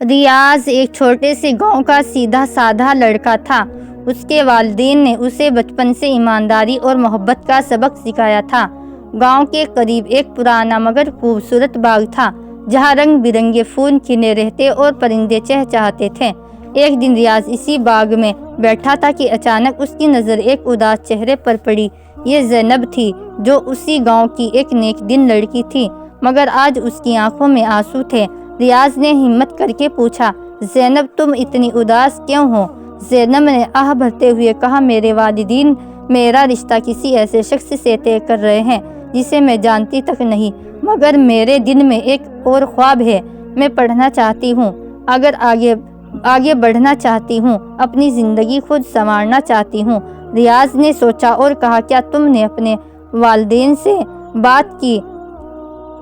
ریاض ایک چھوٹے سے گاؤں کا سیدھا سادھا لڑکا تھا۔ اس کے والدین نے اسے بچپن سے ایمانداری اور محبت کا سبق سکھایا تھا۔ گاؤں کے قریب ایک پرانا مگر خوبصورت باغ تھا جہاں رنگ برنگے پھول کھلے رہتے اور پرندے چہچہاتے تھے۔ ایک دن ریاض اسی باغ میں بیٹھا تھا کہ اچانک اس کی نظر ایک اداس چہرے پر پڑی۔ یہ زینب تھی جو اسی گاؤں کی ایک نیک دل لڑکی تھی، مگر آج اس کی آنکھوں میں آنسو تھے۔ ریاض نے ہمت کر کے پوچھا، زینب تم اتنی اداس کیوں ہو؟ زینب نے آہ بھرتے ہوئے کہا، میرے والدین میرا رشتہ کسی ایسے شخص سے طے کر رہے ہیں جسے میں جانتی تک نہیں، مگر میرے دل میں ایک اور خواب ہے۔ میں پڑھنا چاہتی ہوں، اگر آگے بڑھنا چاہتی ہوں، اپنی زندگی خود سنوارنا چاہتی ہوں۔ ریاض نے سوچا اور کہا، کیا تم نے اپنے والدین سے بات کی؟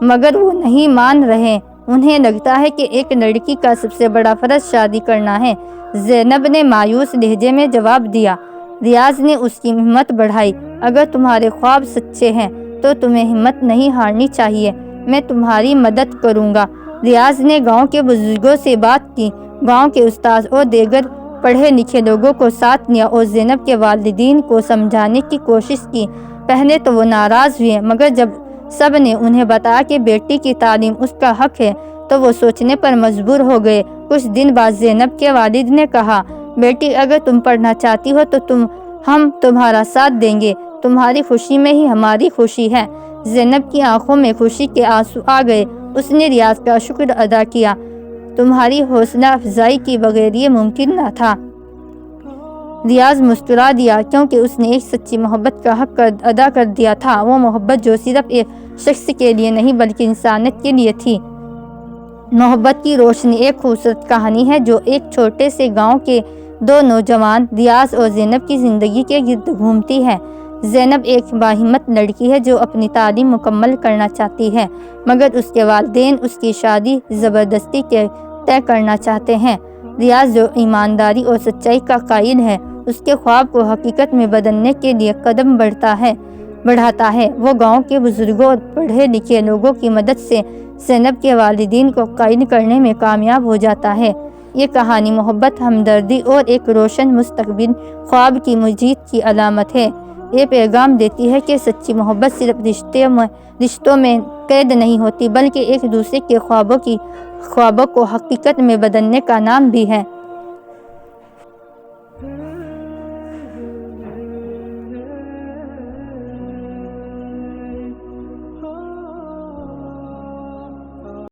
مگر وہ نہیں مان رہے، انہیں لگتا ہے کہ ایک لڑکی کا سب سے بڑا فرض شادی کرنا ہے۔ زینب نے مایوس لہجے میں جواب دیا۔ ریاض نے اس کی ہمت بڑھائی، اگر تمہارے خواب سچے ہیں تو تمہیں ہمت نہیں ہارنی چاہیے، میں تمہاری مدد کروں گا۔ ریاض نے گاؤں کے بزرگوں سے بات کی، گاؤں کے استاد اور دیگر پڑھے لکھے لوگوں کو ساتھ لیا اور زینب کے والدین کو سمجھانے کی کوشش کی۔ پہلے تو وہ ناراض ہوئے، مگر جب سب نے انہیں بتایا کہ بیٹی کی تعلیم اس کا حق ہے تو وہ سوچنے پر مجبور ہو گئے۔ کچھ دن بعد زینب کے والد نے کہا، بیٹی اگر تم پڑھنا چاہتی ہو تو ہم تمہارا ساتھ دیں گے، تمہاری خوشی میں ہی ہماری خوشی ہے۔ زینب کی آنکھوں میں خوشی کے آنسو آ گئے، اس نے ریاض کا شکر ادا کیا، تمہاری حوصلہ افزائی کے بغیر یہ ممکن نہ تھا۔ ریاض مسکرا دیا کیونکہ اس نے ایک سچی محبت کا حق ادا کر دیا تھا، وہ محبت جو صرف ایک شخص کے لیے نہیں بلکہ انسانیت کے لیے تھی۔ محبت کی روشنی ایک خوبصورت کہانی ہے جو ایک چھوٹے سے گاؤں کے دو نوجوان ریاض اور زینب کی زندگی کے گرد گھومتی ہے۔ زینب ایک باہمت لڑکی ہے جو اپنی تعلیم مکمل کرنا چاہتی ہے، مگر اس کے والدین اس کی شادی زبردستی طے کرنا چاہتے ہیں۔ ریاض جو ایمانداری اور سچائی کا قائل ہے، اس کے خواب کو حقیقت میں بدلنے کے لیے قدم بڑھاتا ہے۔ وہ گاؤں کے بزرگوں اور پڑھے لکھے لوگوں کی مدد سے زینب کے والدین کو قائل کرنے میں کامیاب ہو جاتا ہے۔ یہ کہانی محبت، ہمدردی اور ایک روشن مستقبل خواب کی مجید کی علامت ہے۔ یہ پیغام دیتی ہے کہ سچی محبت صرف رشتوں میں قید نہیں ہوتی بلکہ ایک دوسرے کے خوابوں کو حقیقت میں بدلنے کا نام بھی ہے۔